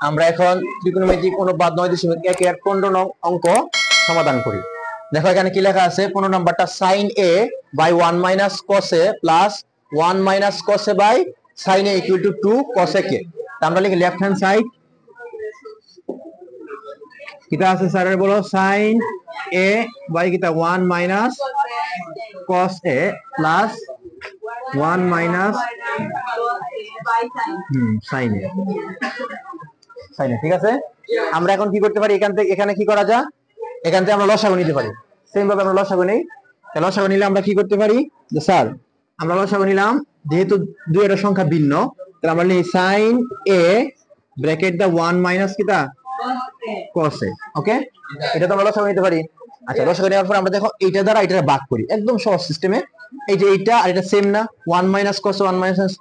আমরা এখন ত্রিকোণমিতিক অনুপাত 9.1 এর 15 নং অঙ্ক সমাধান করি। দেখো এখানে কি লেখা আছে, 15 নাম্বারটা sin a by 1 minus cos a plus 1 minus cos a by sin a equal to 2 cos a k। আমরা লিখি লেফট হ্যান্ড সাইড কিটা আছে স্যারের বলো sin a by কিটা 1 minus cos a plus 1 minus sin a ঠিক আছে। আমরা এখন কি করতে পারি, এখান থেকে এখানে কি করা যায়, এখান থেকে আমরা লসাগু নিতে পারি। সেম ভাবে আমরা লসাগু নেই, লসাগু নিলে আমরা কি করতে পারি যে স্যার আমরা লসাগু নিলাম, যেহেতু দুইটা সংখ্যা ভিন্ন তাহলে আমরা লিখি sin a ব্র্যাকেট দা 1 মাইনাস কিটা cos a। ওকে, এটা তো আমরা লসাগু নিতে পারি। আচ্ছা, লসাগু নেওয়ার পর আমরা দেখো এইটা দ্বারা এটা ভাগ করি, একদম সহজ সিস্টেমে। এই যে এইটা আর এটা সেম না, 1 minus cos a 1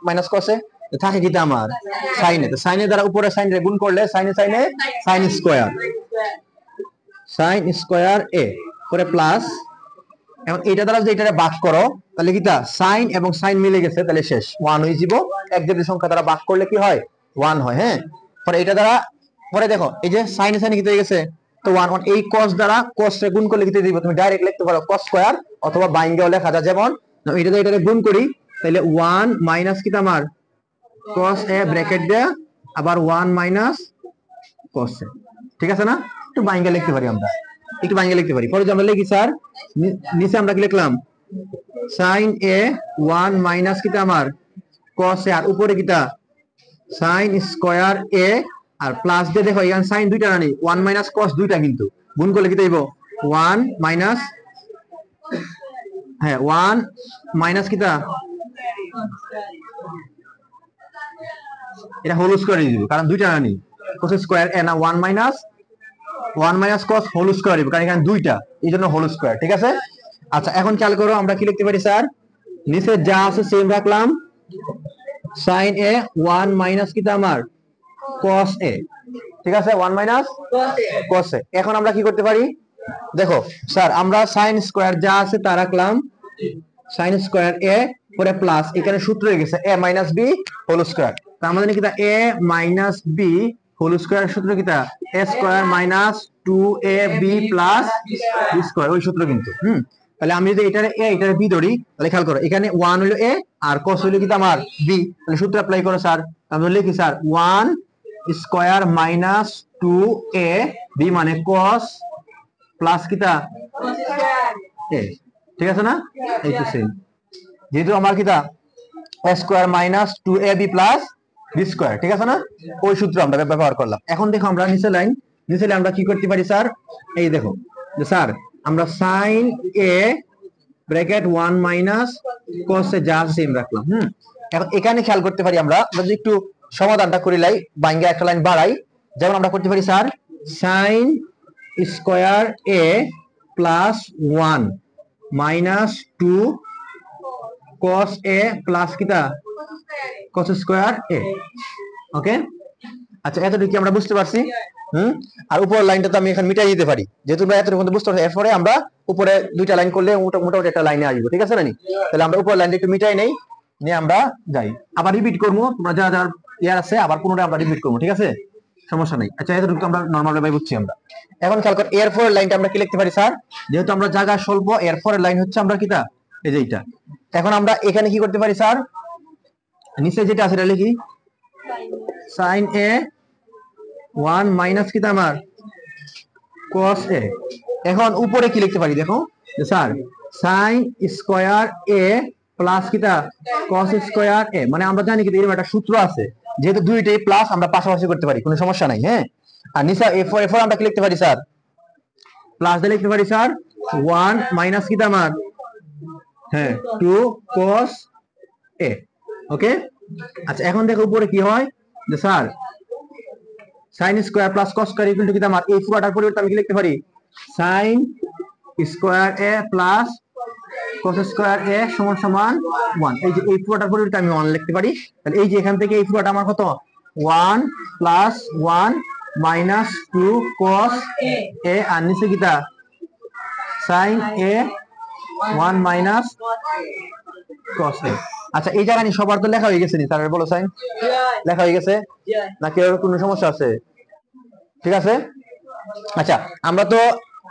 minus cos a থাকে কিটা আমার sin a। তো sin a দ্বারা উপরে sin রে গুণ করলে sin a sin square a পরে প্লাস, এখন এইটা দ্বারা যদি এটারে ভাগ করো তাহলে কিটা sin এবং sin মিলে গেছে, তাহলে শেষ 1 হয়ে যাব। এক জাতীয় সংখ্যা দ্বারা ভাগ করলে কি হয় 1 হয়। হ্যাঁ, পরে এটা দ্বারা পরে দেখো এই যে sin কি হয়ে গেছে, তো 1 এই cos দ্বারা cos রে গুণ করলে কি দিব, তুমি ডাইরেক্ট লিখতে পারো cos স্কয়ার অথবা বাইঙ্গেও লেখা যায়। যেমন এটা দিয়ে এটারে গুণ করি তাহলে 1 মাইনাস কিটা আমার cos a ব্র্যাকেট দেয়া আবার 1 মাইনাস cos a, ঠিক আছে না? একটু বাইঙ্গে লিখতে পারি আমরা, একটু বাইঙ্গে লিখতে পারি। পরে যে আমরা লিখি স্যার নিচে আমরা কি লিখলাম sin a 1 মাইনাস কিটা আমার cos a আর উপরে কিটা sin স্কয়ার a আর প্লাস দিয়ে দেখো এখানে sin দুইটা রানি 1 মাইনাস cos দুইটা, কিন্তু গুণ করলে কি দেব 1 মাইনাস, হ্যাঁ 1 মাইনাস কিটা এটা হোল স্কয়ার দিব, কারণ দুইটা রানি cos স্কয়ার a না 1 মাইনাস cos হোল স্কয়ার দিব, কারণ এখানে দুইটা এইজন্য হোল স্কয়ার। ঠিক আছে। আচ্ছা, এখন খেয়াল করো আমরা কি লিখতে পারি স্যার, নিচে যা আছে সেম রাখলাম, sin a 1 মাইনাস কিটা আমার cos a, ঠিক আছে 1 মাইনাস cos a। এখন আমরা কি করতে পারি দেখো স্যার, আমরা sin স্কয়ার যা আছে তা রাখলাম, sin স্কয়ার a পরে প্লাস এখানে সূত্র হয়ে গেছে a minus b whole square. তো আমাদের কিটা a minus b whole square সূত্র কিটা a square minus 2ab plus b square, ওই সূত্র কিন্তু। তাহলে আমি যদি এটারে a এটারে b ধরি তাহলে খেয়াল করো এখানে 1 হলো a আর cos হলো কিটা আমার b, তাহলে সূত্র অ্যাপ্লাই করো স্যার। আমরা লিখি স্যার 1 স্কয়ার মাইনাস 2ab মানে cos প্লাস কিটা a, ঠিক আছে না? এই তো সেম, যেহেতু আমার কিটা a square minus 2ab plus b square, ঠিক আছে না? ওই সূত্র আমরা ব্যবহার করলাম। এখন দেখো আমরা নিচে লাইন আমরা কি করতে পারি স্যার, এই দেখো যে স্যার আমরা sin a bracket 1 minus cos a যা সেম রাখলাম। এখন এখানে খেয়াল করতে পারি আমরা যদি একটু সমাধানটা করি লাই বাইঙ্গা একটা লাইন বাড়াই, যেমন আমরা করতে পারি sir sin square a plus 1 minus 2 cos a plus কিটা cos স্কয়ার a। ওকে, আচ্ছা এতটুকু আমরা বুঝতে পারছি। আর উপরের লাইনটা তো আমি এখন মিটাই দিতে পারি, যেহেতু আমরা এতটুকু বুঝতে পারছি। এরপরে আমরা উপরে দুইটা লাইন করলে মোটামুটি একটা লাইনে আসবো, ঠিক আছে না? তাহলে আমরা উপরের লাইনটা একটু মিটাই নেই, নিয়ে আমরা যাই আবার রিপিট করবো, তোমরা যা যা ইয়ার আছে আবার পুনরায় আমরা রিপিট করবো, ঠিক আছে, সমস্যা নেই। আচ্ছা এতটুকু আমরা নরমাল ভাবে বুঝছি আমরা। এখন খেয়াল কর এরপরের লাইনটা আমরা কি লিখতে পারি স্যার, যেহেতু আমরা জায়গা স্বল্প এরপরের লাইন হচ্ছে আমরা কিটা এই যে এইটা। এখন আমরা এখানে কি করতে পারি স্যার, নিচে যেটা আছে এটা লিখি sin a 1 মাইনাস কিটা আমার cos a। এখন উপরে কি লিখতে পারি দেখো sir sin square a plus কিটা cos স্কয়ার a, মানে আমরা জানি কি এরকম একটা সূত্র আছে, যেহেতু দুইটাই প্লাস আমরা পাশাপাশি করতে পারি, কোনো সমস্যা নাই। হ্যাঁ, আর নিচে এরপর আমরা কি লিখতে পারি স্যার, প্লাস দিয়ে লিখতে পারি স্যার 1 মাইনাস কিটা আমার হ্যাঁ 2 cos a। ওকে, আচ্ছা এখন দেখো উপরে কি হয় যে sir sin square plus cos square equal to কি আমার এই পুরোটার পরিবর্তে আমি কি লিখতে পারি sin square a plus cos square a সমান সমান 1। এই যে এই পুরোটার পরিবর্তে আমি 1 লিখতে পারি, তাহলে এই যে এখান থেকে এই পুরোটা আমার কত 1 প্লাস 1 মাইনাস 2 cos a আর নিচে কিটা sin a 1 minus cos a। আচ্ছা এই জায়গা নি সবার তো লেখা হয়ে গেছে নি স্যারের বলো সাইন লেখা হয়ে গেছে নাকি এর কোনো সমস্যা আছে? ঠিক আছে। আচ্ছা আমরা তো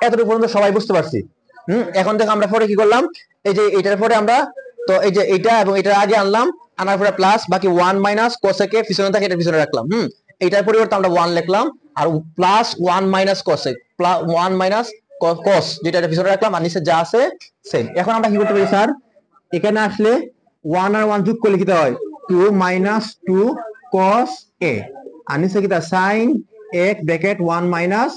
এতটুকু পর্যন্ত সবাই বুঝতে পারছি। এখন দেখো আমরা পরে কি করলাম, এই যে এটার পরে আমরা তো এই যে এটা এবং এটার আগে আনলাম, আনার পরে প্লাস বাকি 1 মাইনাস cosec এ পিছনে থাকে এটা পিছনে রাখলাম। এটার পরিবর্তে আমরা 1 লিখলাম আর plus 1 minus cosec plus 1 minus cos যেটা এটা পিছনে রাখলাম আর নিচে যা আছে সেম। এখন আমরা কি করতে পারি স্যার, এখানে আসলে 1 আর 1 যোগ করলে কি হয় 2 মাইনাস 2 cos a আর নিচে কি sin a bracket 1 minus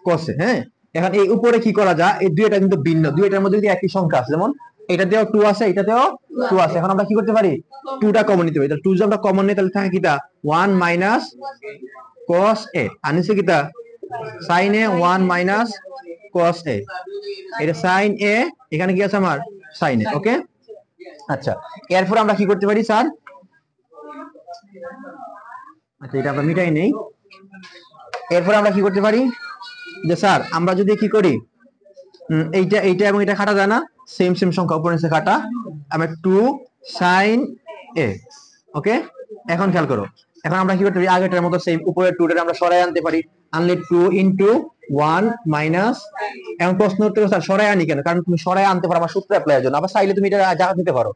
cos a। হ্যাঁ এখন এই উপরে কি করা যায়, এই দুইটা কিন্তু ভিন্ন, দুইটার মধ্যে যদি একই সংখ্যা আছে, যেমন এটাতেও 2 আছে এটাতেও 2 আছে, এখন আমরা কি করতে পারি 2টা কমন নিতে পারি। তাহলে 2 যদি আমরা কমন নিই তাহলে থাকে কিটা 1 মাইনাস cos a আর নিচে কিটা sin a 1 minus cos a, এটা sin a এখানে কি আছে আমার sin a। ওকে আচ্ছা এরপর আমরা কি করতে পারি স্যার, আচ্ছা এটা আমরা মিটাই নেই। এরপর আমরা কি করতে পারি যে স্যার আমরা যদি কি করি এইটা এইটা এবং এটা কাটা যায় না, সেম সেম সংখ্যা উপরে নিচে কাটা, আমরা 2 sin a। ওকে এখন খেয়াল করো, এখন আমরা কি করতে পারি আগেরটার মতো সেম উপরে 2 টা আমরা সরাই আনতে পারি, আনলে 2 ইনটু 1 মাইনাস। এখন প্রশ্ন উত্তর স্যার সরাই আনি কেন, কারণ তুমি সরাই আনতে পারো আমার সূত্র অ্যাপ্লাইয়ের জন্য, আবার চাইলে তুমি এটা জায়গা দিতে পারো।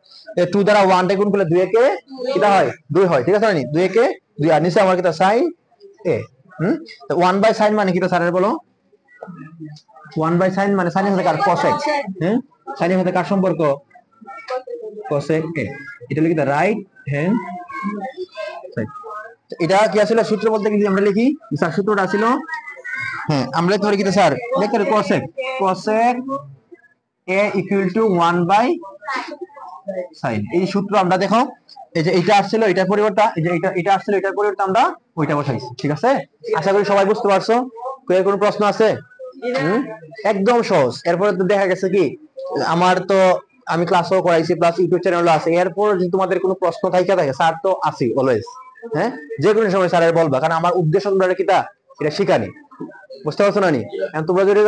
2 দ্বারা 1 টা গুণ করলে 2 কে কিটা হয় 2 হয়, ঠিক আছে না 2 কে 2 আর নিচে আমার কিটা sin a। তো 1 বাই sin মানে কিটা স্যারের বলো, 1 বাই sin মানে sin এর সাথে কার cosec, sin এর সাথে কার সম্পর্ক cosec a, এটা লিখি দা রাইট হ্যান্ড সাইড। এটা কি আসলে সূত্র বলতে কি আমরা লিখি স্যার, সূত্রটা ছিল আমরা লিখতে পারি কি স্যার, লিখতে পারি cosec a equal to 1 by sin। এই সূত্র আমরা দেখো এই যে এটা আসছিল এটার পরিবর্তে, এই যে এটা আসছিল এটার পরিবর্তে আমরা ওইটা বসাইছি। ঠিক আছে, আশা করি সবাই বুঝতে পারছো। এর কোনো প্রশ্ন আছে? একদম সহজ। এরপরে তো দেখা গেছে কি আমার তো আমি ক্লাসও করাইছি প্লাস ইউটিউব চ্যানেলও আছে, এরপর যদি তোমাদের কোনো প্রশ্ন থাকে স্যার তো আছি অলওয়েজ। যে কোনো সময় স্যারের বলবা, কারণ আমার উদ্দেশ্য তোমরা কিটা এটা শিখানি, বুঝতে পারছো না নি? তোমরা যদি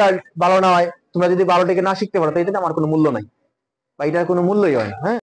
ভালো না হয়, তোমরা যদি ভালো থেকে না শিখতে পারো তো এটাতে আমার কোনো মূল্য নাই বা এটার কোনো মূল্যই হয়।